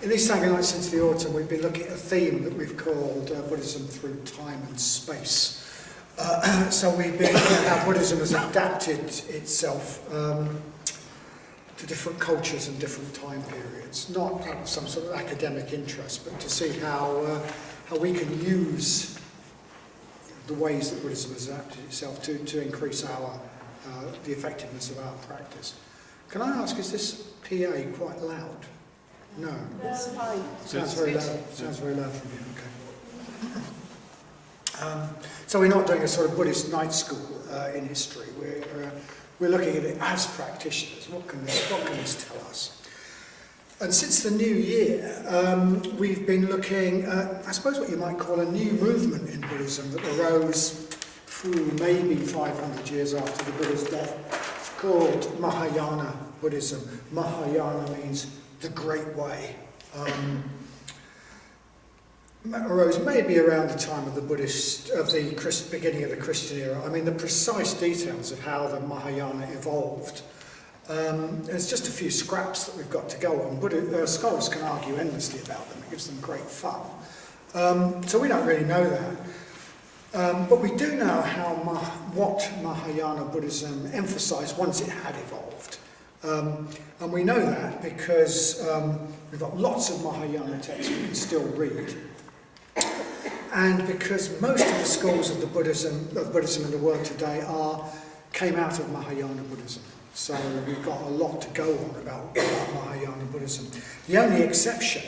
In these Sangha Nights since the autumn, we've been looking at a theme that we've called Buddhism through time and space. So we've been looking at how Buddhism has adapted itself to different cultures and different time periods, not out of some sort of academic interest, but to see how we can use the ways that Buddhism has adapted itself to increase the effectiveness of our practice. Can I ask, is this PA quite loud? No. That's fine. Sounds very loud. Sounds very loud from you. Okay. So we're not doing a sort of Buddhist night school in history. We're looking at it as practitioners. What can this tell us? And since the new year, we've been looking at, I suppose, what you might call a new movement in Buddhism that arose maybe 500 years after the Buddha's death, called Mahayana Buddhism. Mahayana means the Great Way. Arose maybe around the time of the beginning of the Christian era. I mean, the precise details of how the Mahayana evolved. There's just a few scraps that we've got to go on. Scholars can argue endlessly about them. It gives them great fun. So we don't really know that. But we do know what Mahayana Buddhism emphasised once it had evolved. And we know that because we've got lots of Mahayana texts we can still read. And because most of the schools of Buddhism in the world today came out of Mahayana Buddhism. So we've got a lot to go on about Mahayana Buddhism. The only exception,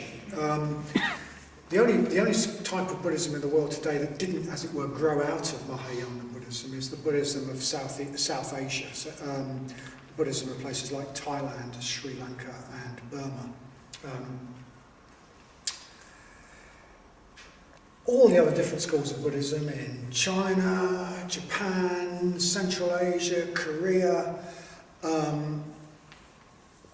the only type of Buddhism in the world today that didn't, as it were, grow out of Mahayana Buddhism is the Buddhism of South Asia. So, Buddhism of places like Thailand, Sri Lanka and Burma. All the other different schools of Buddhism in China, Japan, Central Asia, Korea,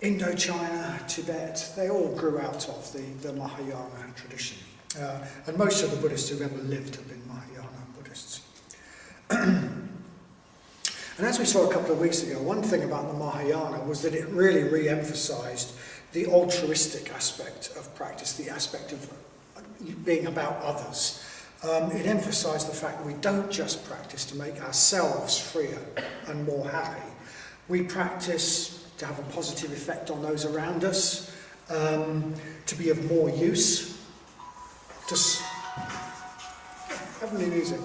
Indochina, Tibet, they all grew out of the Mahayana tradition. And most of the Buddhists who've ever lived have been Mahayana Buddhists. And as we saw a couple of weeks ago, one thing about the Mahayana was that it really re-emphasised the altruistic aspect of practice, the aspect of being about others. It emphasised the fact that we don't just practice to make ourselves freer and more happy. We practice to have a positive effect on those around us, to be of more use, have any music.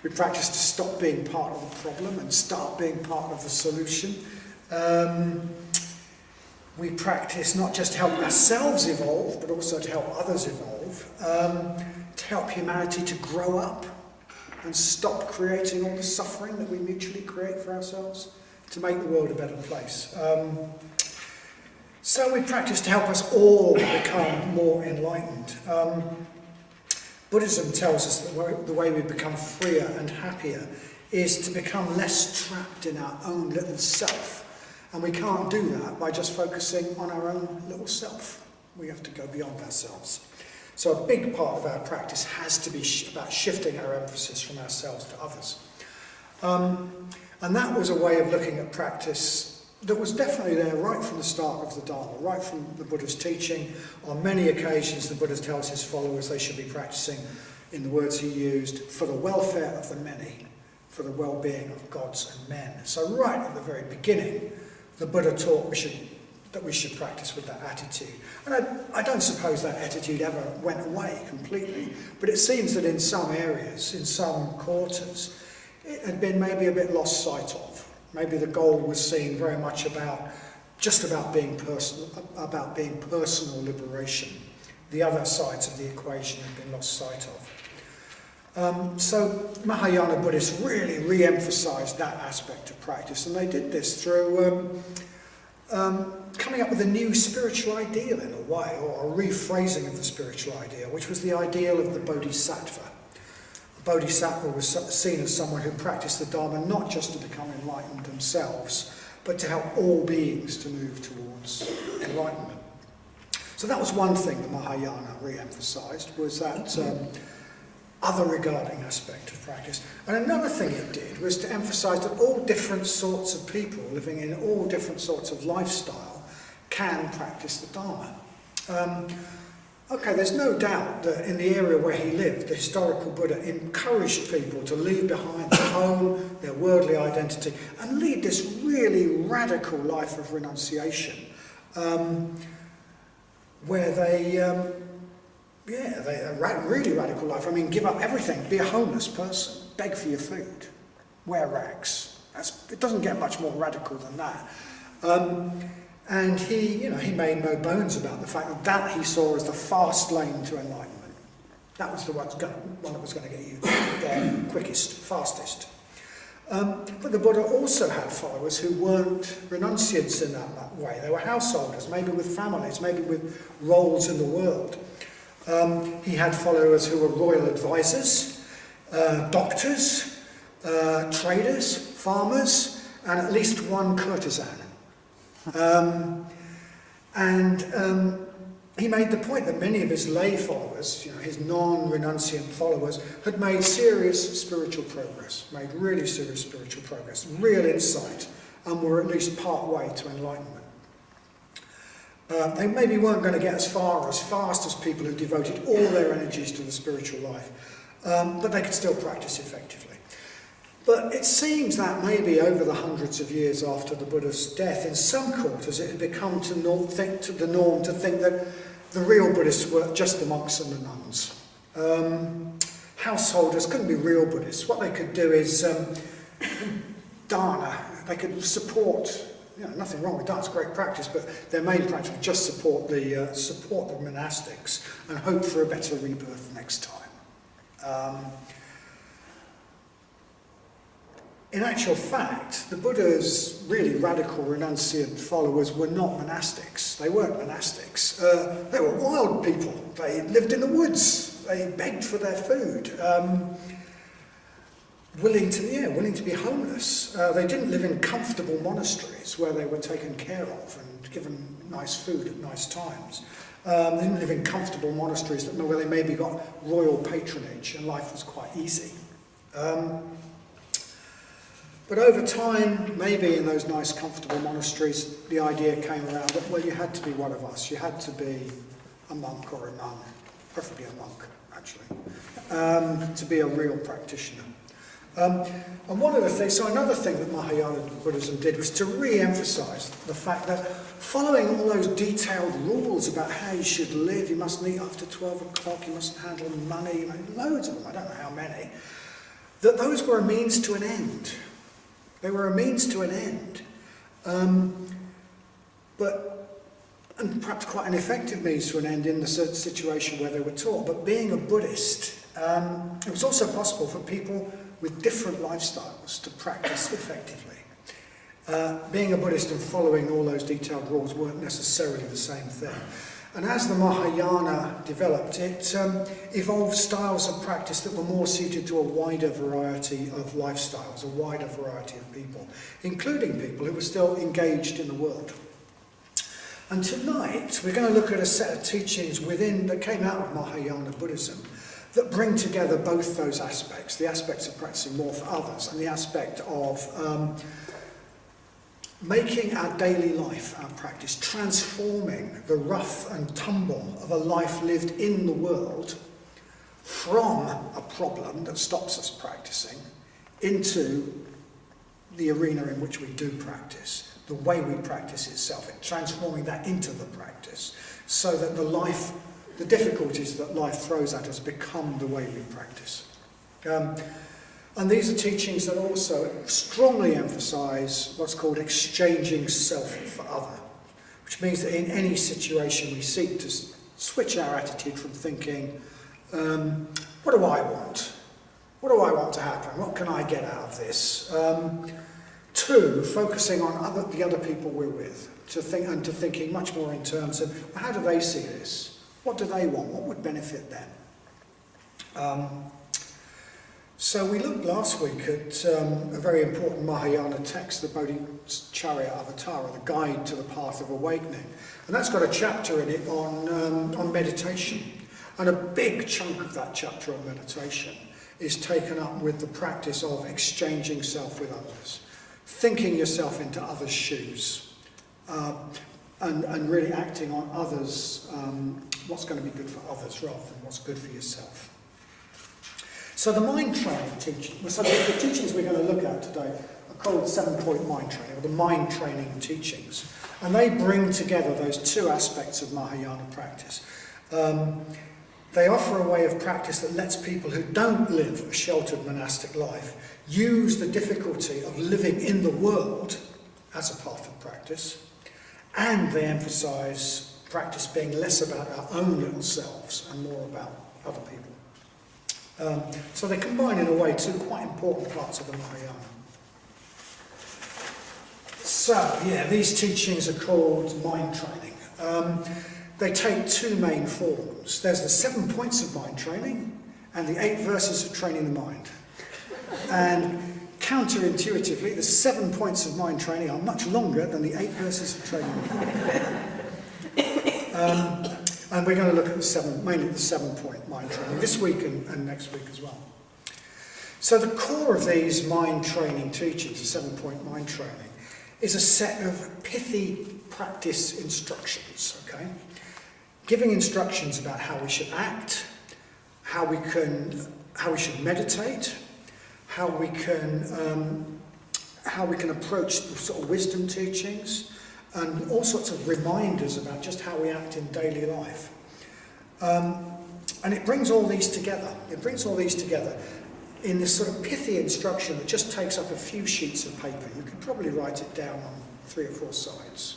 We practice to stop being part of the problem and start being part of the solution. We practice not just to help ourselves evolve, but also to help others evolve, to help humanity to grow up and stop creating all the suffering that we mutually create for ourselves, to make the world a better place. So we practice to help us all become more enlightened. Buddhism tells us that the way we become freer and happier is to become less trapped in our own little self. And we can't do that by just focusing on our own little self. We have to go beyond ourselves. So a big part of our practice has to be about shifting our emphasis from ourselves to others. And that was a way of looking at practice that was definitely there right from the start of the Dharma, right from the Buddha's teaching. On many occasions, the Buddha tells his followers they should be practicing, in the words he used, for the welfare of the many, for the well-being of gods and men. So right at the very beginning, the Buddha taught that we should practice with that attitude. And I don't suppose that attitude ever went away completely, but it seems that in some areas, in some quarters, it had been maybe a bit lost sight of. Maybe the goal was seen very much about being personal liberation. The other sides of the equation had been lost sight of. So Mahayana Buddhists really re-emphasised that aspect of practice, and they did this through coming up with a new spiritual ideal in a way, or a rephrasing of the spiritual ideal, which was the ideal of the Bodhisattva. Bodhisattva was seen as someone who practiced the Dharma not just to become enlightened themselves, but to help all beings to move towards enlightenment. So that was one thing the Mahayana re-emphasised, was that other regarding aspect of practice. And another thing it did was to emphasise that all different sorts of people living in all different sorts of lifestyle can practice the Dharma. Okay, there's no doubt that in the area where he lived, the historical Buddha encouraged people to leave behind their home, their worldly identity, and lead this really radical life of renunciation, where they're really radical life. I mean, give up everything, be a homeless person, beg for your food, wear rags. It doesn't get much more radical than that. And he made no bones about the fact that he saw as the fast lane to enlightenment. That was the one that was going to get you there quickest, fastest. But the Buddha also had followers who weren't renunciants in that way. They were householders, maybe with families, maybe with roles in the world. He had followers who were royal advisors, doctors, traders, farmers, and at least one courtesan. He made the point that many of his lay followers, his non-renunciant followers, had made serious spiritual progress, real insight, and were at least part way to enlightenment. They maybe weren't going to get as fast as people who devoted all their energies to the spiritual life, but they could still practice effectively. But it seems that maybe over the hundreds of years after the Buddha's death, in some quarters it had become the norm to think that the real Buddhists were just the monks and the nuns. Householders couldn't be real Buddhists. What they could do is dana. They could support. Nothing wrong with that. It's great practice, but their main practice was just support the monastics and hope for a better rebirth next time. In actual fact, the Buddha's really radical renunciant followers were not monastics. They weren't monastics. They were wild people. They lived in the woods. They begged for their food. Willing to be homeless. They didn't live in comfortable monasteries where they were taken care of and given nice food at nice times. They didn't live in comfortable monasteries where they maybe got royal patronage and life was quite easy. But over time, maybe in those nice, comfortable monasteries, the idea came around that, well, you had to be one of us. You had to be a monk or a nun, preferably a monk, actually, to be a real practitioner. And one of the things, so another thing that Mahayana Buddhism did was to re-emphasize the fact that following all those detailed rules about how you should live, you mustn't eat after 12 o'clock, you mustn't handle money, loads of them, I don't know how many, that those were a means to an end. They were a means to an end, and perhaps quite an effective means to an end in the situation where they were taught. But being a Buddhist, it was also possible for people with different lifestyles to practice effectively. Being a Buddhist and following all those detailed rules weren't necessarily the same thing. And as the Mahayana developed, it evolved styles of practice that were more suited to a wider variety of lifestyles, a wider variety of people, including people who were still engaged in the world. And tonight, we're going to look at a set of teachings that came out of Mahayana Buddhism that bring together both those aspects, the aspects of practicing more for others and the aspect of making our daily life our practice, transforming the rough and tumble of a life lived in the world from a problem that stops us practicing into the arena in which we do practice, the way we practice itself, and transforming that into the practice so that the difficulties that life throws at us become the way we practice. And these are teachings that also strongly emphasise what's called exchanging self for other, which means that in any situation we seek to switch our attitude from thinking, what do I want? What do I want to happen? What can I get out of this? To focusing on the other people we're with, to thinking much more in terms of, well, how do they see this? What do they want? What would benefit them? So we looked last week at a very important Mahayana text, the Bodhicharya Avatara, the Guide to the Path of Awakening. And that's got a chapter in it on meditation. And a big chunk of that chapter on meditation is taken up with the practice of exchanging self with others, thinking yourself into others' shoes, and really acting on others, what's going to be good for others rather than what's good for yourself. So the mind training teaching, so the teachings we're going to look at today are called 7-point mind training, or the mind training teachings. And they bring together those two aspects of Mahayana practice. They offer a way of practice that lets people who don't live a sheltered monastic life use the difficulty of living in the world as a path of practice, and they emphasise practice being less about our own little selves and more about other people. So they combine in a way two quite important parts of the Mahayana. So, yeah, these teachings are called mind training. They take two main forms. There's the 7 points of mind training and the 8 verses of training the mind. And counterintuitively, the 7 points of mind training are much longer than the 8 verses of training the mind. And we're going to look at mainly the 7-point mind training this week and next week as well. So the core of these mind training teachings, the 7-point mind training, is a set of pithy practice instructions, okay? Giving instructions about how we should act, how we should meditate, how we can approach the sort of wisdom teachings, and all sorts of reminders about just how we act in daily life. And it brings all these together. It brings all these together in this sort of pithy instruction that just takes up a few sheets of paper. You could probably write it down on 3 or 4 sides.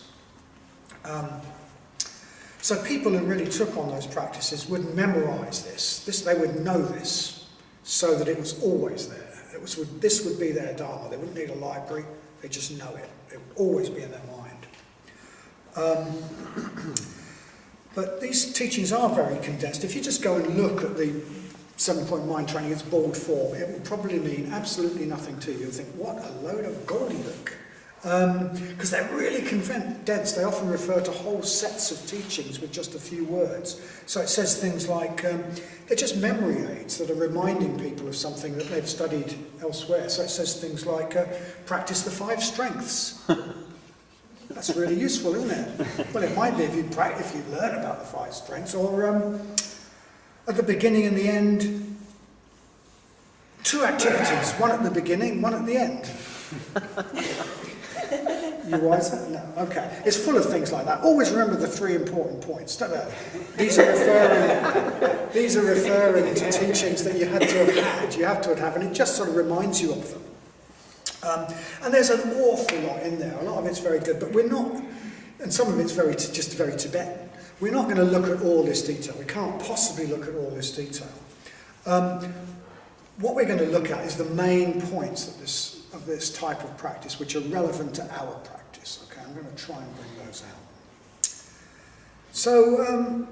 So people who really took on those practices would memorise this. They would know this, so that it was always there. This would be their dharma. They wouldn't need a library. They just know it. It would always be in their mind. But these teachings are very condensed. If you just go and look at the 7-point mind training, its bald form, it will probably mean absolutely nothing to you. You'll think, what a load of gobbledygook. Because they're really condensed. They often refer to whole sets of teachings with just a few words. So it says things like, they're just memory aids that are reminding people of something that they've studied elsewhere. So it says things like, practice the 5 strengths. That's really useful, isn't it? Well, it might be if you learn about the 5 strengths, or at the beginning and the end, 2 activities, one at the beginning, one at the end. You wiser? No. Okay. It's full of things like that. Always remember the 3 important points. These are referring to teachings that you had to have had. You have to have, and it just sort of reminds you of them. And there's an awful lot in there. A lot of it's very good, but we're not, and some of it's just very Tibetan. We're not going to look at all this detail. We can't possibly look at all this detail. What we're going to look at is the main points of this type of practice, which are relevant to our practice. Okay, I'm going to try and bring those out. So,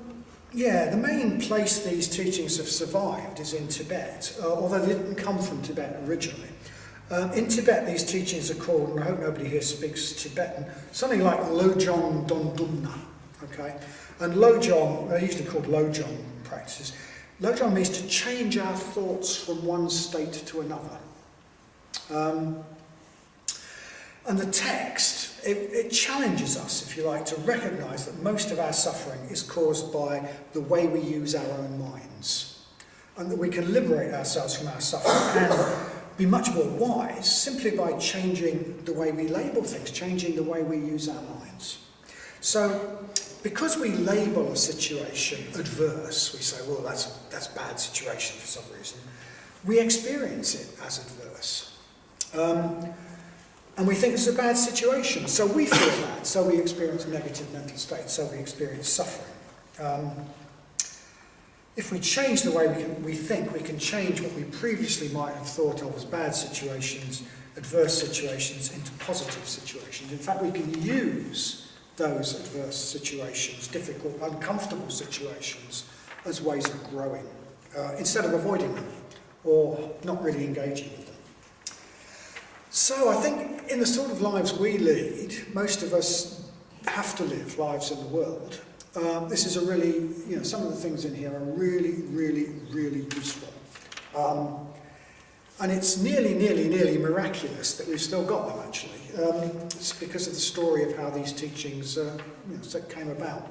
the main place these teachings have survived is in Tibet, although they didn't come from Tibet originally. In Tibet, these teachings are called, and I hope nobody here speaks Tibetan, something like Lojong Dondumna. Okay, and Lojong, they're usually called Lojong practices. Lojong means to change our thoughts from one state to another. And the text, it challenges us, if you like, to recognise that most of our suffering is caused by the way we use our own minds, and that we can liberate ourselves from our suffering and be much more wise simply by changing the way we label things, changing the way we use our minds. So, because we label a situation adverse, we say, well, that's a bad situation for some reason, we experience it as adverse. And we think it's a bad situation, so we feel bad, so we experience a negative mental state, so we experience suffering. If we change the way we think, we can change what we previously might have thought of as bad situations, adverse situations, into positive situations. In fact, we can use those adverse situations, difficult, uncomfortable situations, as ways of growing, instead of avoiding them or not really engaging with them. So I think in the sort of lives we lead, most of us have to live lives in the world. This is a really, some of the things in here are really, really, really useful. And it's nearly miraculous that we've still got them, actually. It's because of the story of how these teachings came about.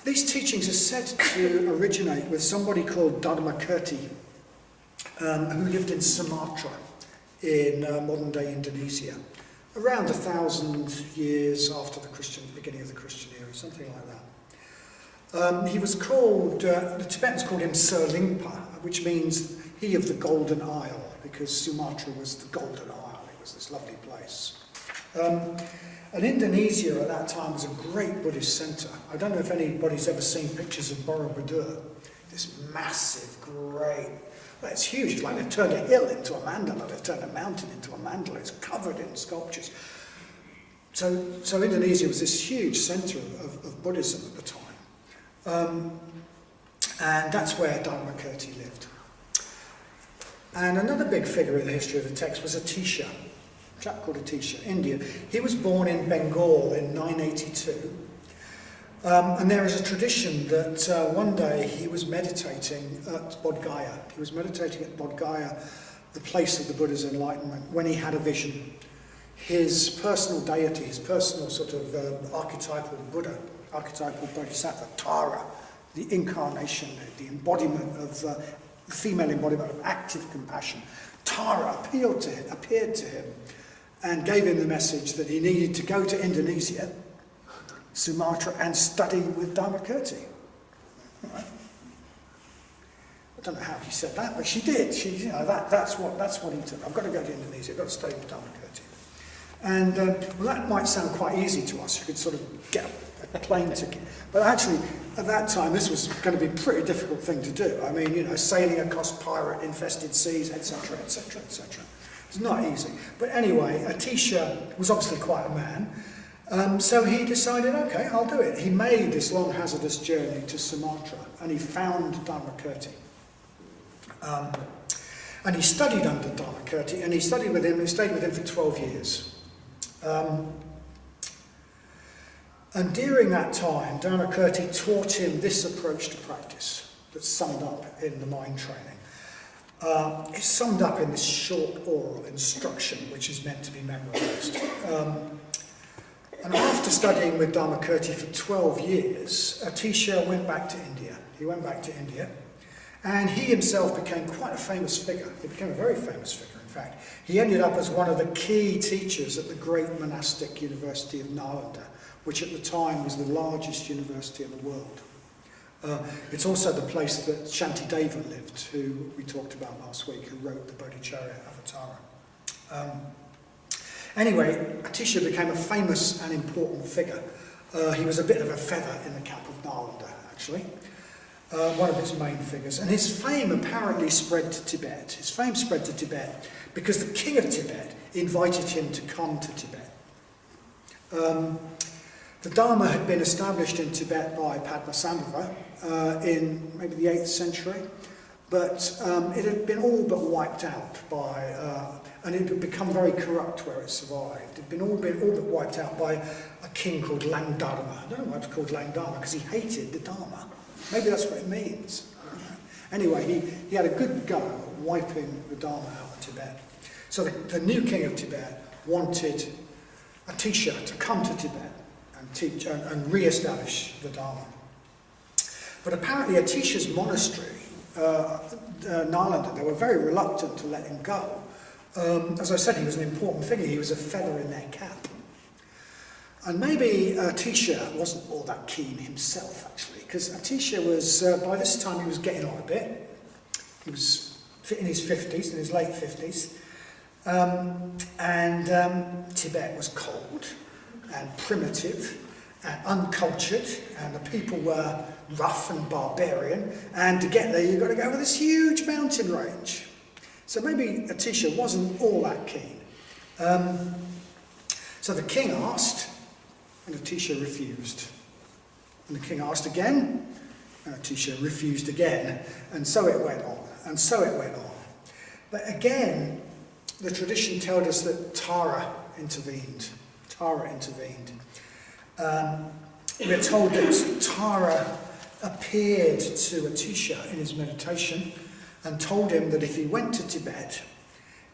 These teachings are said to originate with somebody called Dharmakirti, who lived in Sumatra in modern-day Indonesia, around 1,000 years after the beginning of the Christian era, something like that. He was called, the Tibetans called him Sir Lingpa, which means he of the Golden Isle, because Sumatra was the Golden Isle. It was this lovely place. And Indonesia at that time was a great Buddhist centre. I don't know if anybody's ever seen pictures of Borobudur. This massive, great, well, it's huge. It's like they've turned a hill into a mandala. They've turned a mountain into a mandala. It's covered in sculptures. So Indonesia was this huge centre of Buddhism at the time. And that's where Dharmakirti lived. And another big figure in the history of the text was Atisha, a chap called Atisha, Indian. He was born in Bengal in 982. And there is a tradition that one day he was meditating at Bodh Gaya. He was meditating at Bodh Gaya, the place of the Buddha's enlightenment, when he had a vision. His personal deity, his personal sort of archetypal Buddha, archetypal Bodhisattva, Tara, the incarnation, the embodiment of the female embodiment of active compassion. Tara appeared to him and gave him the message that he needed to go to Indonesia, Sumatra, and study with Dharmakirti. Right. I don't know how he said that, but she did. That's what he took. I've got to go to Indonesia. I've got to study with Dharmakirti. And well, that might sound quite easy to us. You could sort of get a plane ticket. But actually, at that time, this was going to be a pretty difficult thing to do. I mean, sailing across pirate-infested seas, etc., etc., etc. It's not easy. But anyway, Atisha was obviously quite a man. So he decided, okay, I'll do it. He made this long, hazardous journey to Sumatra, and he found Dharmakirti. And he studied under Dharmakirti, and he stayed with him for 12 years. And during that time, Dharmakirti taught him this approach to practice that's summed up in the mind training. It's summed up in this short oral instruction, which is meant to be memorized. And after studying with Dharmakirti for 12 years, Atisha went back to India. He went back to India, and he himself became quite a famous figure. He became a very famous figure, in fact. He ended up as one of the key teachers at the great monastic university of Nalanda, which at the time was the largest university in the world. It's also the place that Shantideva lived, who we talked about last week, who wrote the Bodhicharya Avatara. Anyway, Atisha became a famous and important figure. He was a bit of a feather in the cap of Nalanda, actually. One of its main figures. And his fame apparently spread to Tibet. His fame spread to Tibet because the king of Tibet invited him to come to Tibet. The Dharma had been established in Tibet by Padmasambhava in maybe the 8th century, but it had been all but wiped out by, and it had become very corrupt where it survived. It had been all but wiped out by a king called Langdharma. I don't know why it's called Langdharma, because he hated the Dharma. Maybe that's what it means. I don't know. Anyway, he had a good go at wiping the Dharma out of Tibet. So the new king of Tibet wanted Atisha to come to Tibet and teach and re-establish the Dharma. But apparently Atisha's monastery, Nalanda, they were very reluctant to let him go. As I said, he was an important figure. He was a feather in their cap. And maybe Atisha wasn't all that keen himself, actually, because Atisha was, by this time he was getting on a bit. He was in his 50s, in his late 50s. Tibet was cold and primitive and uncultured, and the people were rough and barbarian, and to get there you've got to go over this huge mountain range. So maybe Atisha wasn't all that keen. So the king asked, and Atisha refused. And the king asked again, and Atisha refused again, and so it went on, and so it went on. But again, the tradition tells us that Tara intervened. We're told that Tara appeared to Atisha in his meditation and told him that if he went to Tibet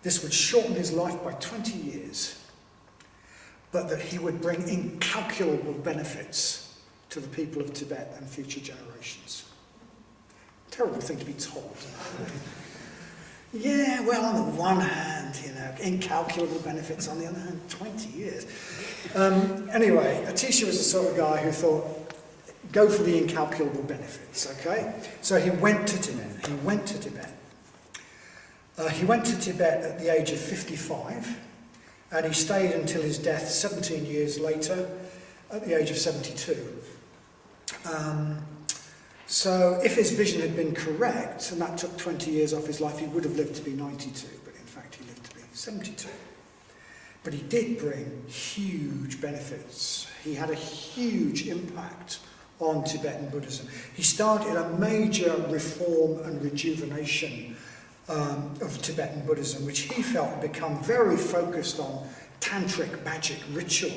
this would shorten his life by 20 years, but that he would bring incalculable benefits to the people of Tibet and future generations. Terrible thing to be told. Yeah, well, on the one hand, incalculable benefits, on the other hand, 20 years. Anyway, Atisha was the sort of guy who thought, go for the incalculable benefits, okay? So he went to Tibet. He went to Tibet at the age of 55, and he stayed until his death 17 years later, at the age of 72. So if his vision had been correct, and that took 20 years off his life, he would have lived to be 92, but in fact he lived to be 72. But he did bring huge benefits. He had a huge impact on Tibetan Buddhism. He started a major reform and rejuvenation of Tibetan Buddhism, which he felt had become very focused on tantric magic ritual,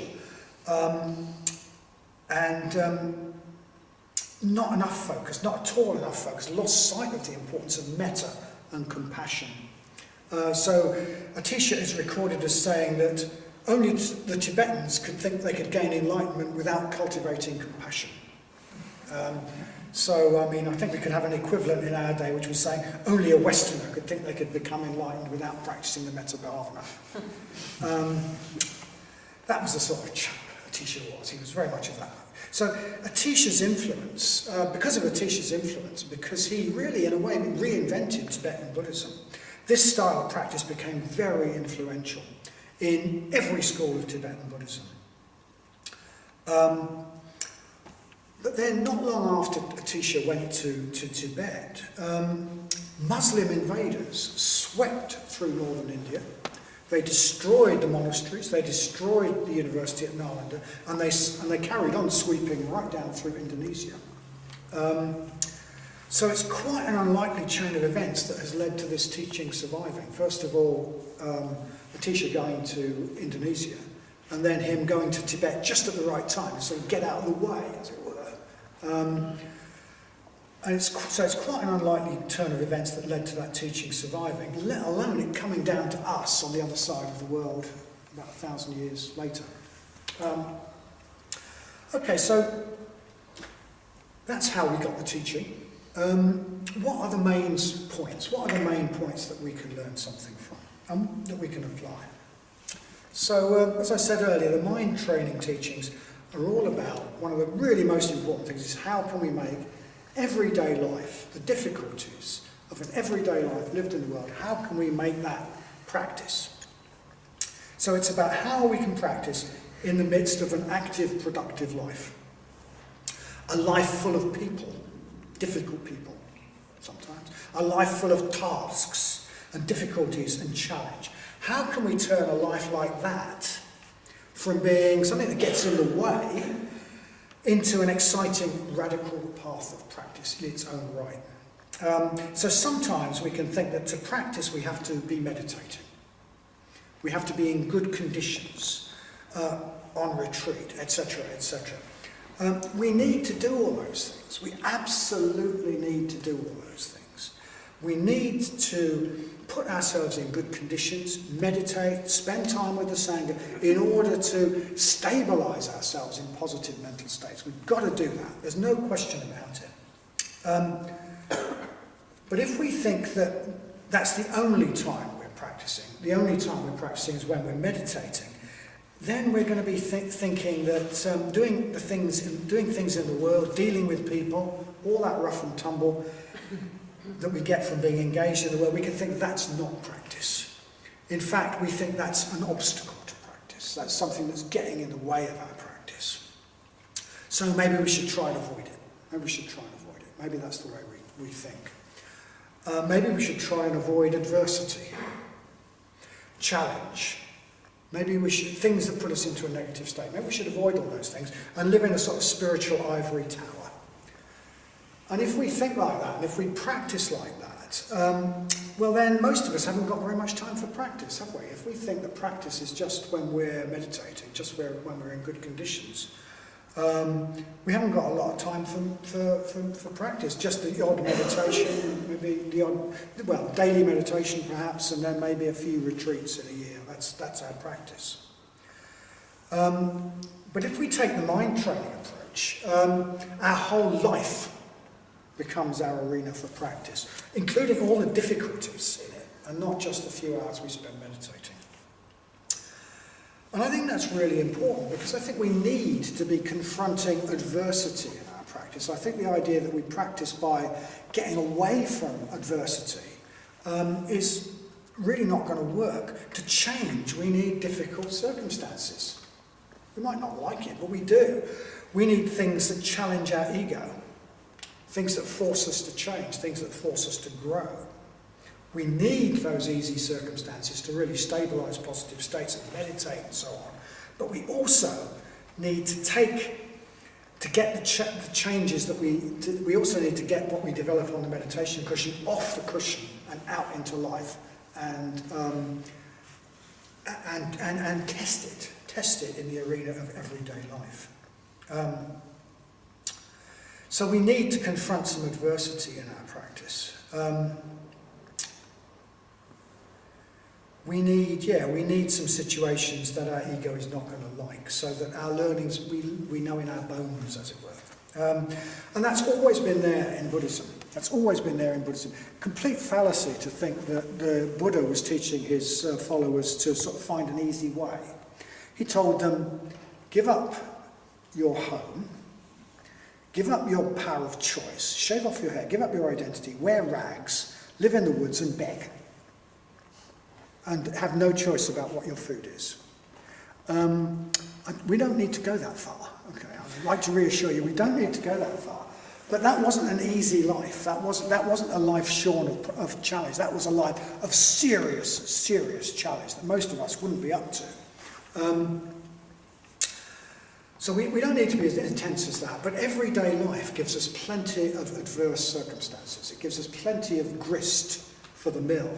not enough focus, not at all enough focus, lost sight of the importance of metta and compassion. So Atisha is recorded as saying that only the Tibetans could think they could gain enlightenment without cultivating compassion. So, I mean, I think we could have an equivalent in our day, which was saying only a Westerner could think they could become enlightened without practicing the metta bhavana. That was the sort of chap Atisha was. He was very much of that. So Atisha's influence, because of Atisha's influence, because he really, in a way, reinvented Tibetan Buddhism, this style of practice became very influential in every school of Tibetan Buddhism. But then, not long after Atisha went to Tibet, Muslim invaders swept through northern India. They destroyed the monasteries, they destroyed the university at Nalanda, and they carried on sweeping right down through Indonesia. So it's quite an unlikely chain of events that has led to this teaching surviving. First of all, Atisha going to Indonesia, and then him going to Tibet just at the right time, so get out of the way, as it were. And so it's quite an unlikely turn of events that led to that teaching surviving, let alone it coming down to us on the other side of the world about 1,000 years later. Okay, so that's how we got the teaching. What are the main points? What are the main points that we can learn something from, that we can apply? So, as I said earlier, the mind training teachings are all about, one of the really most important things is how can we make everyday life, the difficulties of an everyday life lived in the world, how can we make that practice? So it's about how we can practice in the midst of an active, productive life. A life full of people, difficult people sometimes. A life full of tasks and difficulties and challenge. How can we turn a life like that from being something that gets in the way into an exciting, radical path of practice in its own right? So sometimes we can think that to practice we have to be meditating. We have to be in good conditions, on retreat, etc., etc. We need to do all those things. We absolutely need to do all those things. We need to put ourselves in good conditions, meditate, spend time with the Sangha in order to stabilise ourselves in positive mental states. We've got to do that. There's no question about it. But if we think that that's the only time we're practicing, the only time we're practicing is when we're meditating, then we're going to be thinking that doing things in the world, dealing with people, all that rough and tumble that we get from being engaged in the world, we can think that's not practice. In fact, we think that's an obstacle to practice. That's something that's getting in the way of our practice. So maybe we should try and avoid it. Maybe that's the way we think. Maybe we should try and avoid adversity, challenge. Maybe we should, things that put us into a negative state, maybe we should avoid all those things and live in a sort of spiritual ivory tower. And if we think like that, and if we practice like that, well then most of us haven't got very much time for practice, have we? If we think that practice is just when we're meditating, just when we're in good conditions, We haven't got a lot of time for practice, just the odd meditation, maybe the odd, daily meditation perhaps, and then maybe a few retreats in a year. That's our practice. But if we take the mind training approach, our whole life becomes our arena for practice, including all the difficulties in it, and not just the few hours we spend meditating. And I think that's really important, because I think we need to be confronting adversity in our practice. I think the idea that we practice by getting away from adversity is really not going to work. To change, we need difficult circumstances. We might not like it, but we do. We need things that challenge our ego, things that force us to change, things that force us to grow. We need those easy circumstances to really stabilise positive states and meditate and so on. But we also need to get the changes that we also need to get what we develop on the meditation cushion off the cushion and out into life and test it in the arena of everyday life. So we need to confront some adversity in our practice. We need some situations that our ego is not going to like, so that our learnings we know in our bones, as it were. And that's always been there in Buddhism. That's always been there in Buddhism. Complete fallacy to think that the Buddha was teaching his followers to sort of find an easy way. He told them, give up your home, give up your power of choice, shave off your hair, give up your identity, wear rags, live in the woods and beg, and have no choice about what your food is. We don't need to go that far. Okay, I'd like to reassure you, we don't need to go that far. But that wasn't an easy life. That wasn't a life shorn of challenge. That was a life of serious challenge that most of us wouldn't be up to. So we don't need to be as intense as that, but everyday life gives us plenty of adverse circumstances. It gives us plenty of grist for the mill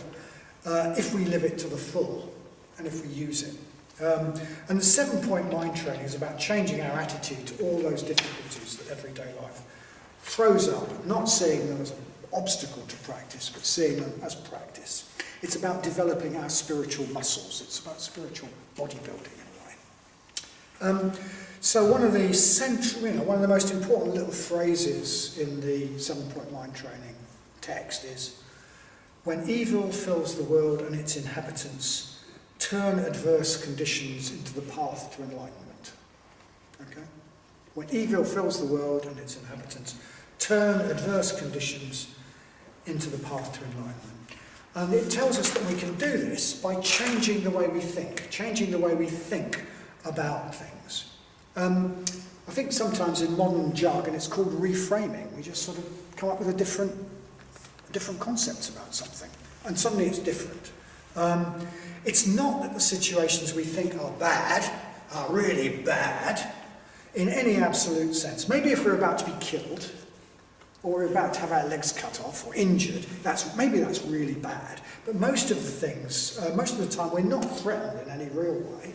if we live it to the full and if we use it. And the 7-point mind training is about changing our attitude to all those difficulties that everyday life throws up, not seeing them as an obstacle to practice, but seeing them as practice. It's about developing our spiritual muscles. It's about spiritual bodybuilding in a way. So one of the most important little phrases in the 7-point mind training text is, when evil fills the world and its inhabitants, turn adverse conditions into the path to enlightenment. Okay? When evil fills the world and its inhabitants, turn adverse conditions into the path to enlightenment. And it tells us that we can do this by changing the way we think about things. I think sometimes in modern jargon it's called reframing. We just sort of come up with a different concepts about something, and suddenly it's different. It's not that the situations we think are bad are really bad in any absolute sense. Maybe if we're about to be killed, or we're about to have our legs cut off or injured, maybe that's really bad. But most of the time we're not threatened in any real way.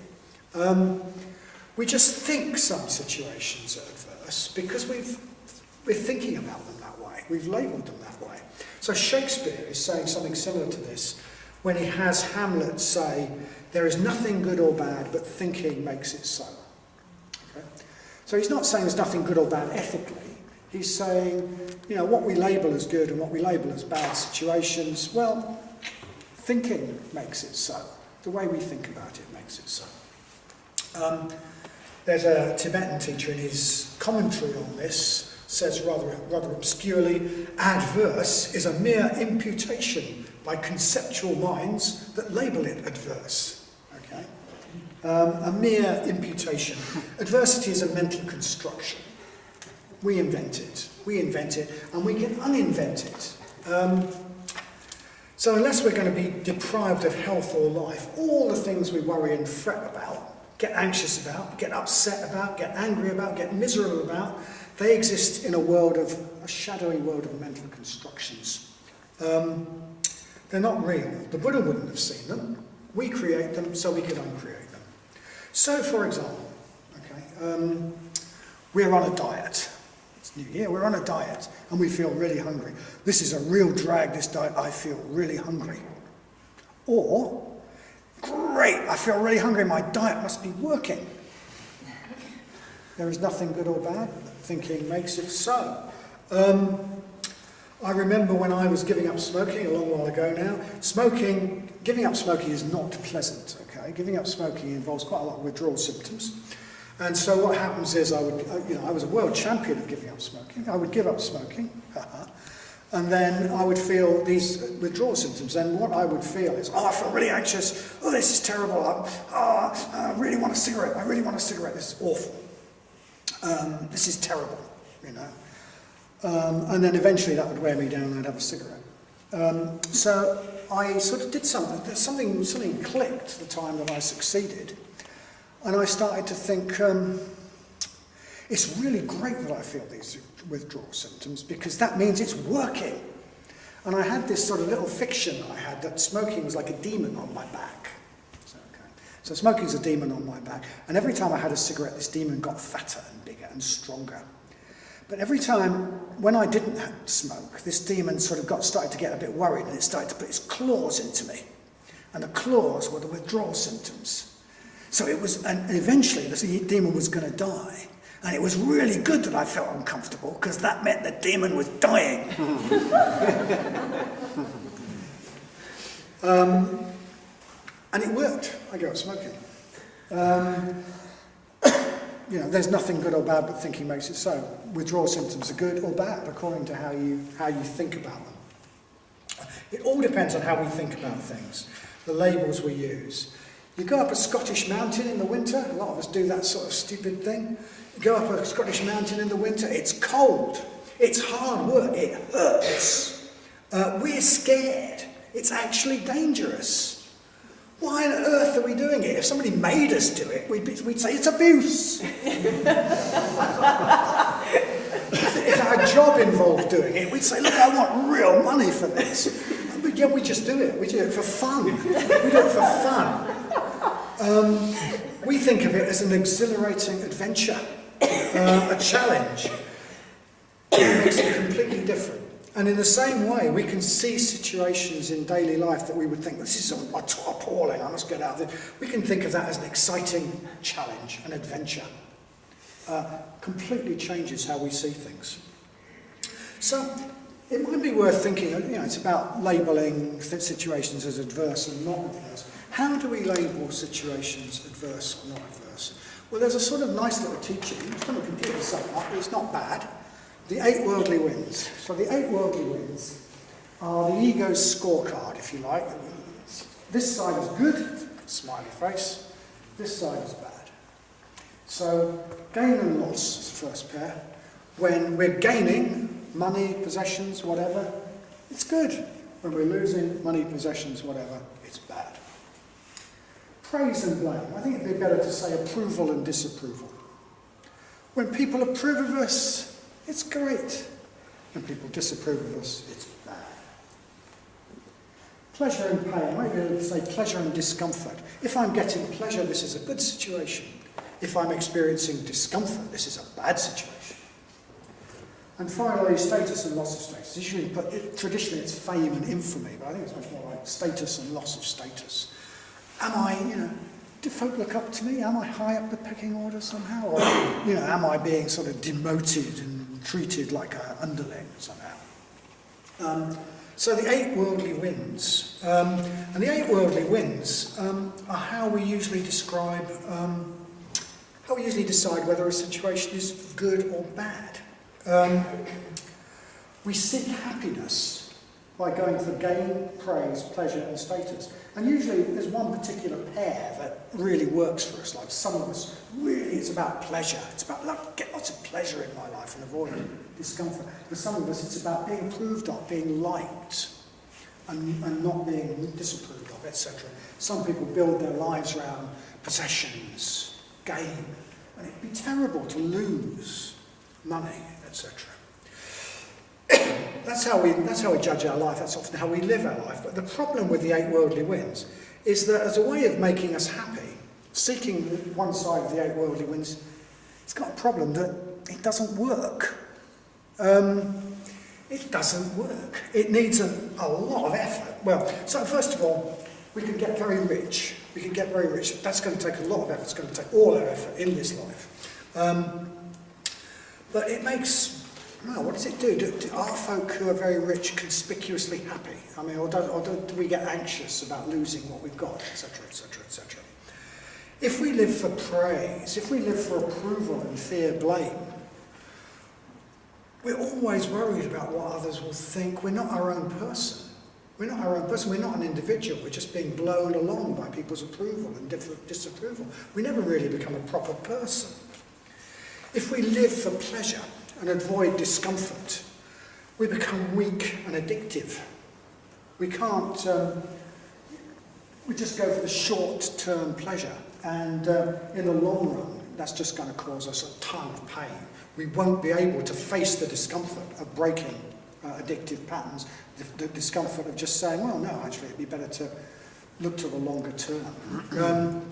We just think some situations are adverse because we're thinking about them that way. We've labelled them that way. So Shakespeare is saying something similar to this when he has Hamlet say, there is nothing good or bad, but thinking makes it so. Okay? So he's not saying there's nothing good or bad ethically. He's saying, what we label as good and what we label as bad situations, well, thinking makes it so. The way we think about it makes it so. There's a Tibetan teacher in his commentary on this, says rather obscurely, adverse is a mere imputation by conceptual minds that label it adverse. Okay? A mere imputation. Adversity is a mental construction. We invent it, and we can uninvent it. So unless we're going to be deprived of health or life, all the things we worry and fret about, get anxious about, get upset about, get angry about, get miserable about, they exist in a shadowy world of mental constructions. They're not real. The Buddha wouldn't have seen them. We create them so we can uncreate them. So, for example, We're on a diet. It's New Year, we're on a diet, and we feel really hungry. This is a real drag, this diet, I feel really hungry. Or, great, I feel really hungry, my diet must be working. There is nothing good or bad, thinking makes it so. I remember when I was giving up smoking a long while ago now, giving up smoking is not pleasant, okay? Giving up smoking involves quite a lot of withdrawal symptoms. And so what happens is I was a world champion of giving up smoking. I would give up smoking, and then I would feel these withdrawal symptoms. And what I would feel is, I feel really anxious. Oh, this is terrible. I really want a cigarette. I really want a cigarette. This is awful. This is terrible, and then eventually that would wear me down and I'd have a cigarette. So I sort of did something clicked the time that I succeeded. And I started to think, it's really great that I feel these withdrawal symptoms because that means it's working. And I had this sort of little fiction I had that smoking was like a demon on my back. So smoking's a demon on my back. And every time I had a cigarette, this demon got fatter and bigger and stronger. But every time, when I didn't smoke, this demon sort of started to get a bit worried and it started to put its claws into me. And the claws were the withdrawal symptoms. So it was, and eventually the demon was going to die. And it was really good that I felt uncomfortable because that meant the demon was dying. And it worked. I gave up smoking. There's nothing good or bad, but thinking makes it so. Withdrawal symptoms are good or bad according to how you think about them. It all depends on how we think about things, the labels we use. You go up a Scottish mountain in the winter, a lot of us do that sort of stupid thing. You go up a Scottish mountain in the winter, it's cold, it's hard work, it hurts. We're scared, it's actually dangerous. Why on earth are we doing it? If somebody made us do it, we'd say it's abuse. If our job involved doing it, we'd say, look, I want real money for this. But yeah, we just do it. We do it for fun. We do it for fun. We think of it as an exhilarating adventure, a challenge. It makes it completely different. And in the same way, we can see situations in daily life that we would think, this is appalling, I must get out of this. We can think of that as an exciting challenge, an adventure. Completely changes how we see things. So it might be worth thinking, it's about labelling situations as adverse and not adverse. How do we label situations adverse or not adverse? Well, there's a sort of nice little teaching. It's on a computer somewhat, but it's not bad. The 8 worldly winds. So the 8 worldly winds are the ego's scorecard, if you like. This side is good, smiley face. This side is bad. So gain and loss is the first pair. When we're gaining money, possessions, whatever, it's good. When we're losing money, possessions, whatever, it's bad. Praise and blame. I think it'd be better to say approval and disapproval. When people approve of us, it's great. When people disapprove of us, it's bad. Pleasure and pain. I might be able to say pleasure and discomfort. If I'm getting pleasure, this is a good situation. If I'm experiencing discomfort, this is a bad situation. And finally, status and loss of status. Traditionally, it's fame and infamy, but I think it's much more like status and loss of status. Am I, do folk look up to me? Am I high up the pecking order somehow? Or, am I being sort of demoted and treated like an underling somehow? So the 8 worldly winds. And the 8 worldly winds are how we usually describe, how we usually decide whether a situation is good or bad. We seek happiness by going for gain, praise, pleasure and status. And usually there's one particular pair that really works for us. Like some of us, really it's about pleasure. It's about get lots of pleasure in my life and avoid discomfort. For some of us it's about being approved of, being liked and not being disapproved of, etc. Some people build their lives around possessions, gain. And it'd be terrible to lose money, etc. That's how we judge our life, that's often how we live our life. But the problem with the 8 worldly winds is that as a way of making us happy, seeking one side of the 8 worldly winds, it's got a problem that it doesn't work. It doesn't work. It needs a lot of effort. Well, so first of all, we can get very rich. We can get very rich. That's going to take a lot of effort. It's going to take all our effort in this life. But it makes, well, what does it do? Are folk who are very rich conspicuously happy? I mean, or do we get anxious about losing what we've got, etc., etc., etc.? If we live for praise, if we live for approval and fear blame, we're always worried about what others will think. We're not our own person. We're not our own person. We're not an individual. We're just being blown along by people's approval and disapproval. We never really become a proper person. If we live for pleasure and avoid discomfort, we become weak and addictive. We can't, we just go for the short-term pleasure, and in the long run, that's just going to cause us a ton of pain. We won't be able to face the discomfort of breaking addictive patterns, the discomfort of just saying, well, no, actually, it'd be better to look to the longer term.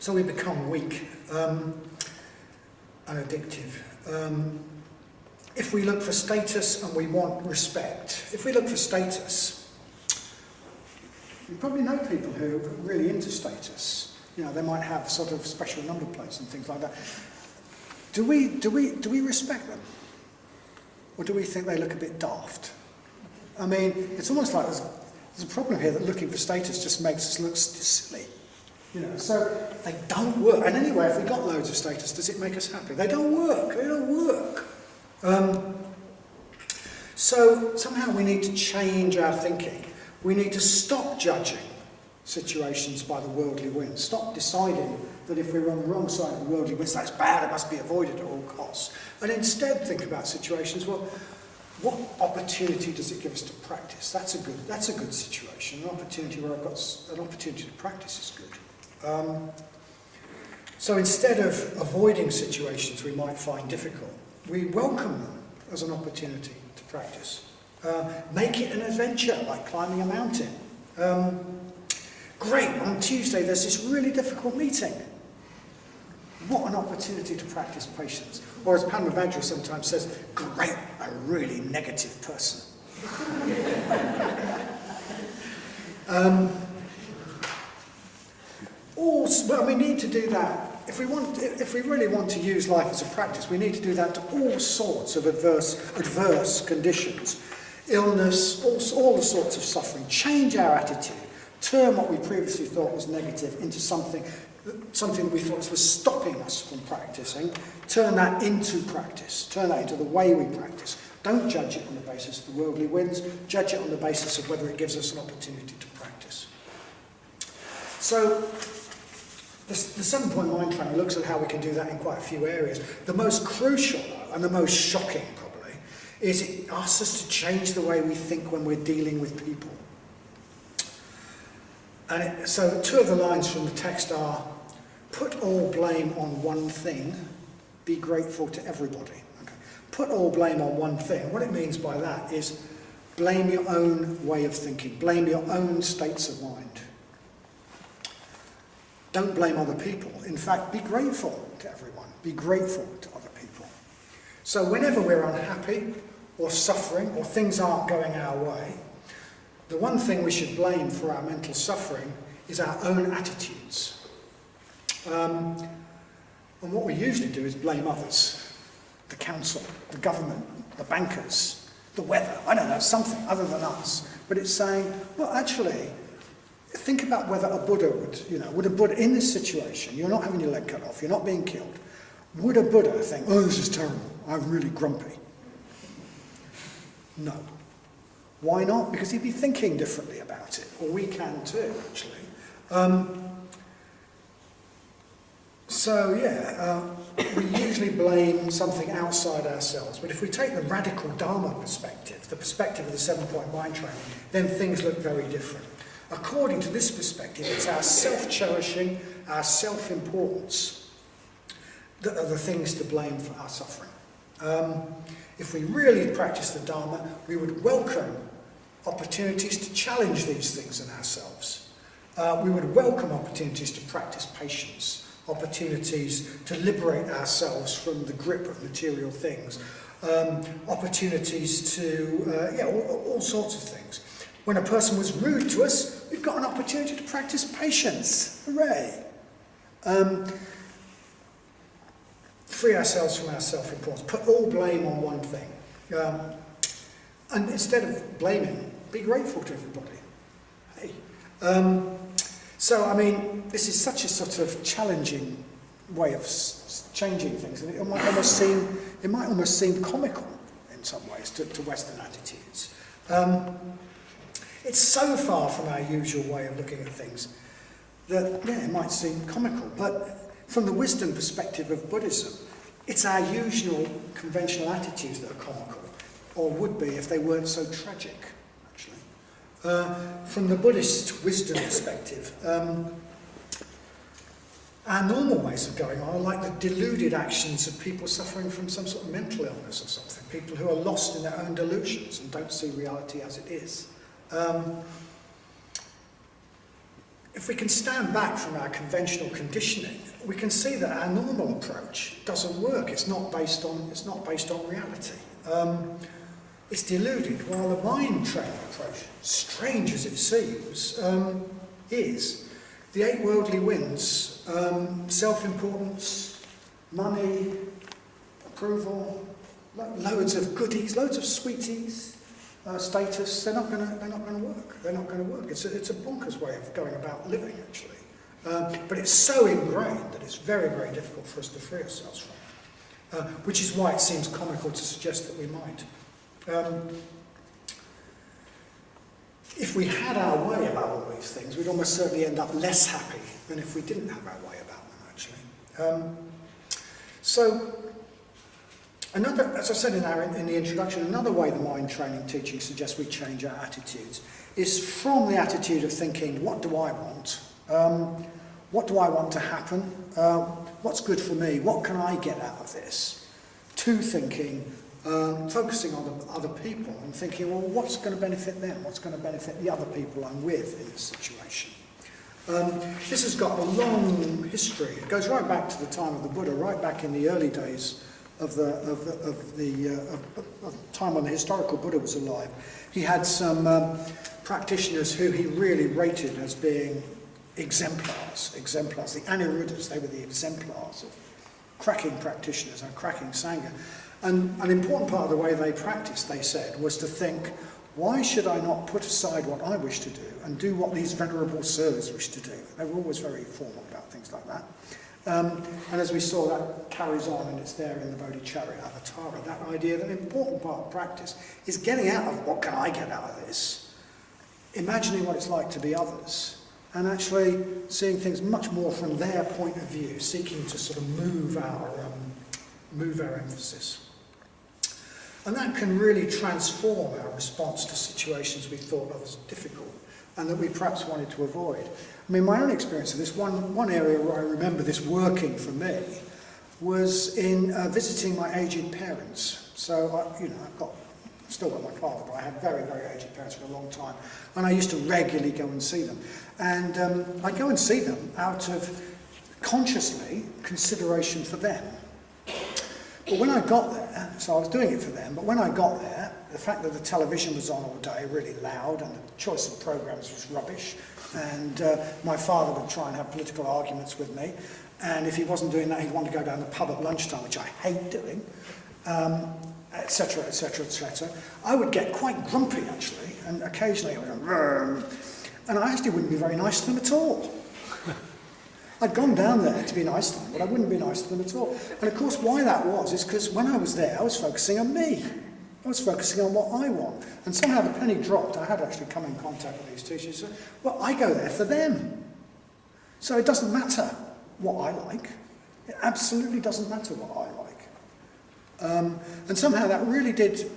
So we become weak and addictive. If we look for status and we want respect, if we look for status, you probably know people who are really into status. You know, they might have sort of special number plates and things like that. Do we respect them? Or do we think they look a bit daft? I mean, it's almost like there's a problem here that looking for status just makes us look silly. You know, so they don't work. And anyway, if we got loads of status, does it make us happy? They don't work. They don't work. So somehow we need to change our thinking. We need to stop judging situations by the worldly winds. Stop deciding that if we're on the wrong side of the worldly winds, that's bad, it must be avoided at all costs. And instead think about situations, well, what opportunity does it give us to practice? That's a good situation. An opportunity where I've got an opportunity to practice is good. So instead of avoiding situations we might find difficult, we welcome them as an opportunity to practice. Make it an adventure, like climbing a mountain. Great, on Tuesday there's this really difficult meeting. What an opportunity to practice patience. Or as Padma Vajra sometimes says, great, a really negative person. Well, we need to do that. If we really want to use life as a practice, we need to do that to all sorts of adverse conditions. Illness, all the sorts of suffering. Change our attitude. Turn what we previously thought was negative into something that we thought was stopping us from practicing. Turn that into practice. Turn that into the way we practice. Don't judge it on the basis of the worldly winds. Judge it on the basis of whether it gives us an opportunity to practice. So, the 7-point mind training looks at how we can do that in quite a few areas. The most crucial, and the most shocking probably, is it asks us to change the way we think when we're dealing with people. And so 2 of the lines from the text are, put all blame on one thing, be grateful to everybody. Okay. Put all blame on one thing. What it means by that is blame your own way of thinking, blame your own states of mind. Don't blame other people. In fact, be grateful to everyone. Be grateful to other people. So whenever we're unhappy or suffering or things aren't going our way, the one thing we should blame for our mental suffering is our own attitudes. And what we usually do is blame others. The council, the government, the bankers, the weather, I don't know, something other than us. But it's saying, well, actually, think about whether a Buddha would a Buddha, in this situation, you're not having your leg cut off, you're not being killed, would a Buddha think, oh, this is terrible, I'm really grumpy? No. Why not? Because he'd be thinking differently about it, or we can too, actually. We usually blame something outside ourselves, but if we take the radical Dharma perspective, the perspective of the 7-point mind training, then things look very different. According to this perspective, it's our self-cherishing, our self-importance that are the things to blame for our suffering. If we really practice the Dharma, we would welcome opportunities to challenge these things in ourselves. We would welcome opportunities to practice patience, opportunities to liberate ourselves from the grip of material things, opportunities to, all sorts of things. When a person was rude to us, we've got an opportunity to practice patience. Hooray! Free ourselves from our self-importance. Put all blame on one thing. And instead of blaming, be grateful to everybody. Hey. So, I mean, this is such a sort of challenging way of changing things. And it might almost seem comical in some ways to Western attitudes. It's so far from our usual way of looking at things that, it might seem comical. But from the wisdom perspective of Buddhism, it's our usual conventional attitudes that are comical, or would be if they weren't so tragic, actually. From the Buddhist wisdom perspective, our normal ways of going on are like the deluded actions of people suffering from some sort of mental illness or something, people who are lost in their own delusions and don't see reality as it is. If we can stand back from our conventional conditioning, we can see that our normal approach doesn't work. It's not based on reality. It's deluded, while the mind training approach, strange as it seems, is the 8 worldly winds, self-importance, money, approval, loads of goodies, loads of sweeties, status. They're not going to work. They're not going to work. It's a bonkers way of going about living, actually. But it's so ingrained that it's very, very difficult for us to free ourselves from it. Which is why it seems comical to suggest that we might. If we had our way about all these things, we'd almost certainly end up less happy than if we didn't have our way about them, actually. So, another, as I said in the introduction, another way the mind training teaching suggests we change our attitudes is from the attitude of thinking, what do I want? What do I want to happen? What's good for me? What can I get out of this? To thinking, focusing on other people and thinking, well, what's going to benefit them? What's going to benefit the other people I'm with in this situation? This has got a long history. It goes right back to the time of the Buddha, right back in the early days of the time when the historical Buddha was alive. He had some practitioners who he really rated as being exemplars. The Aniruddhas, they were the exemplars of cracking practitioners and cracking Sangha. And an important part of the way they practiced, they said, was to think, why should I not put aside what I wish to do and do what these venerable sirs wish to do? They were always very formal about things like that. And as we saw, that carries on, and it's there in the Bodhicharya Avatara, that idea that an important part of practice is getting out of what can I get out of this, imagining what it's like to be others, and actually seeing things much more from their point of view, seeking to sort of move our emphasis. And that can really transform our response to situations we thought of as difficult and that we perhaps wanted to avoid. I mean, my own experience of this, one area where I remember this working for me was in visiting my aged parents. So, I've still got my father, but I had very, very aged parents for a long time. And I used to regularly go and see them. And I'd go and see them out of, consciously, consideration for them. But when I got there, so I was doing it for them, but when I got there, the fact that the television was on all day, really loud, and the choice of programmes was rubbish, and my father would try and have political arguments with me, and if he wasn't doing that, he'd want to go down the pub at lunchtime, which I hate doing, etc., etc., etc. I would get quite grumpy, actually, and occasionally I would go, and I actually wouldn't be very nice to them at all. I'd gone down there to be nice to them, but I wouldn't be nice to them at all. And of course, why that was is because when I was there, I was focusing on me. I was focusing on what I want. And somehow the penny dropped. I had actually come in contact with these teachers. Well, I go there for them. So it doesn't matter what I like. It absolutely doesn't matter what I like. And somehow that really did...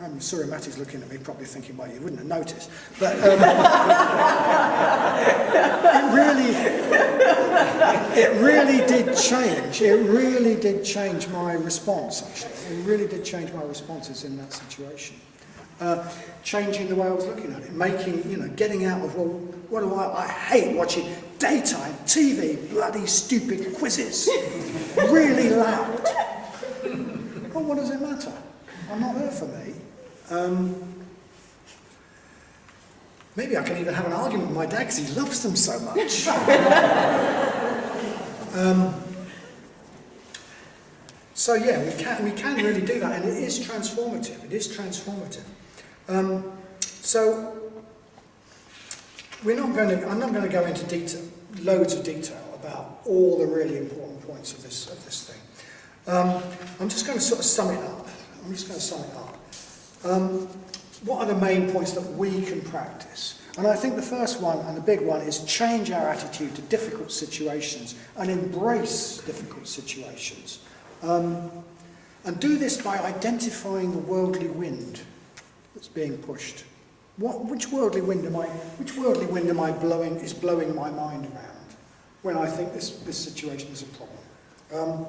I'm sorry, Matty's looking at me, probably thinking, well, you wouldn't have noticed. But it really did change. It really did change my response, actually. It really did change my responses in that situation. Changing the way I was looking at it, making, getting out of, well, what do I hate watching daytime TV, bloody stupid quizzes, really loud. Well, what does it matter? I'm not there for me. Maybe I can even have an argument with my dad because he loves them so much. So yeah, we can really do that, and it is transformative. It is transformative. So I'm not going to go into loads of detail about all the really important points of this thing. I'm just going to sort of sum it up. What are the main points that we can practice? And I think the first one, and the big one, is change our attitude to difficult situations and embrace difficult situations. And do this by identifying the worldly wind that's being pushed. Which worldly wind am I blowing my mind around when I think this situation is a problem?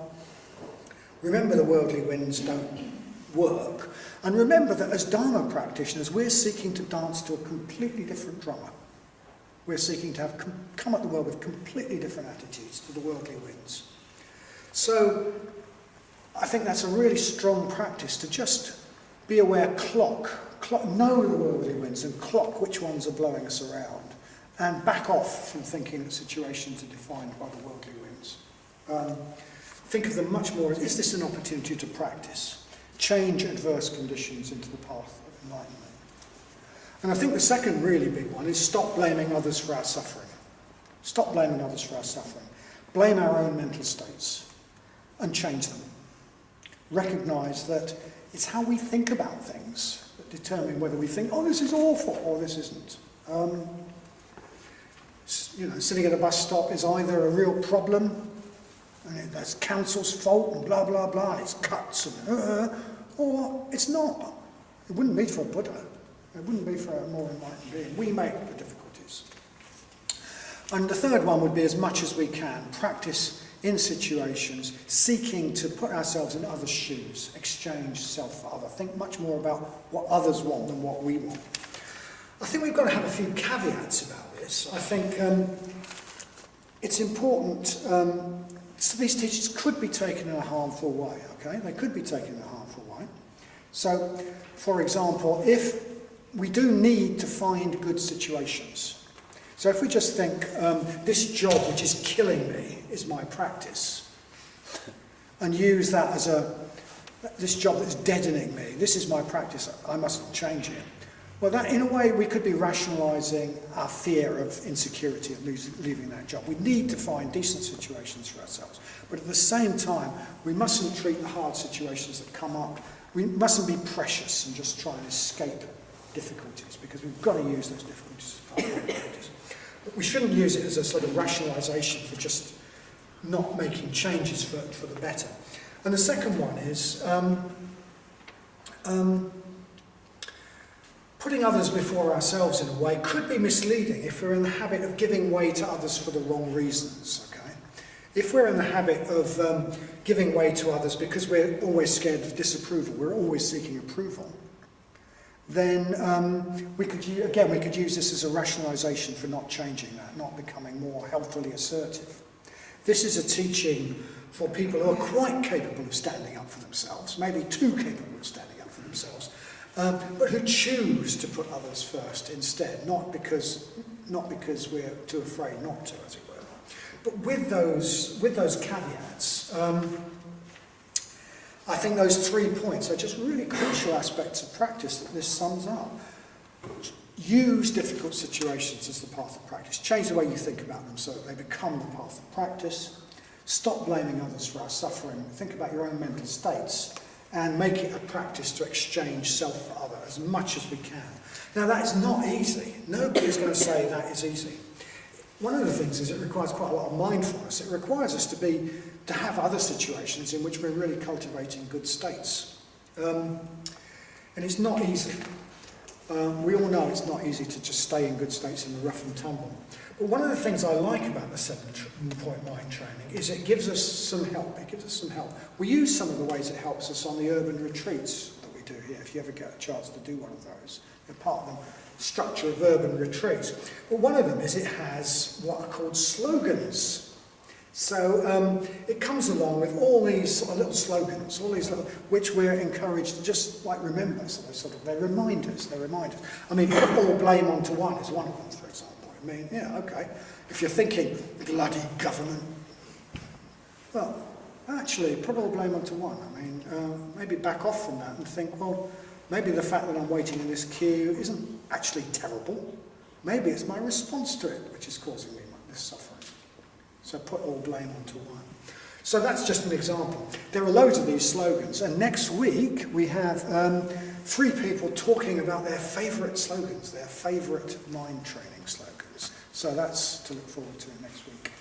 Remember, the worldly winds don't work, and remember that as Dharma practitioners, we're seeking to dance to a completely different drummer. We're seeking to come at the world with completely different attitudes to the worldly winds. So I think that's a really strong practice, to just be aware, know the worldly winds and clock which ones are blowing us around, and back off from thinking that situations are defined by the worldly winds. Think of them much more as, is this an opportunity to practice? Change adverse conditions into the path of enlightenment. And I think the second really big one is stop blaming others for our suffering. Stop blaming others for our suffering. Blame our own mental states and change them. Recognise that it's how we think about things that determine whether we think, oh, this is awful, or this isn't. Sitting at a bus stop is either a real problem, and that's council's fault, and blah, blah, blah, and it's cuts, and or it's not. It wouldn't be for a Buddha. It wouldn't be for a more enlightened being. We make the difficulties. And the third one would be, as much as we can, practice in situations, seeking to put ourselves in others' shoes, exchange self for other, think much more about what others want than what we want. I think we've got to have a few caveats about this. I think it's important, so these teachings could be taken in a harmful way, okay? They could be taken in a harmful way. So, for example, if we do need to find good situations, so if we just think, this job which is killing me is my practice, and use that as this job that's deadening me, this is my practice, I mustn't change it. Well, that, in a way, we could be rationalising our fear of insecurity of leaving that job. We need to find decent situations for ourselves. But at the same time, we mustn't treat the hard situations that come up. We mustn't be precious and just try and escape difficulties, because we've got to use those difficulties as part of our practice. But we shouldn't use it as a sort of rationalisation for just not making changes for the better. And the second one is putting others before ourselves in a way could be misleading if we're in the habit of giving way to others for the wrong reasons, okay? If we're in the habit of giving way to others because we're always scared of disapproval, we're always seeking approval, then we could use this as a rationalisation for not changing that, not becoming more healthily assertive. This is a teaching for people who are quite capable of standing up for themselves, maybe too capable of standing up for themselves, but who choose to put others first instead, not because we're too afraid not to, as it were. But with those caveats, I think those 3 points are just really crucial aspects of practice that this sums up. Use difficult situations as the path of practice. Change the way you think about them so that they become the path of practice. Stop blaming others for our suffering. Think about your own mental states and make it a practice to exchange self for other as much as we can. Now, that is not easy. Nobody's going to say that is easy. One of the things is it requires quite a lot of mindfulness. It requires us to have other situations in which we're really cultivating good states. And it's not easy. We all know it's not easy to just stay in good states in the rough and tumble. But one of the things I like about the 7-point mind training is it gives us some help. We use some of the ways it helps us on the urban retreats that we do here, if you ever get a chance to do one of those. Part of them structure of urban retreats. But one of them is it has what are called slogans. So it comes along with all these sort of little slogans, all these little, which we're encouraged to just like remember. So they're reminders. I mean, put all blame onto one is one of them, for example. I mean, yeah, okay. If you're thinking bloody government, well, actually, put all blame onto one. I mean, maybe back off from that and think, well, maybe the fact that I'm waiting in this queue isn't actually terrible. Maybe it's my response to it which is causing me this suffering. So put all blame onto one. So that's just an example. There are loads of these slogans, and next week we have 3 people talking about their favourite slogans, their favourite mind training slogans. So that's to look forward to next week.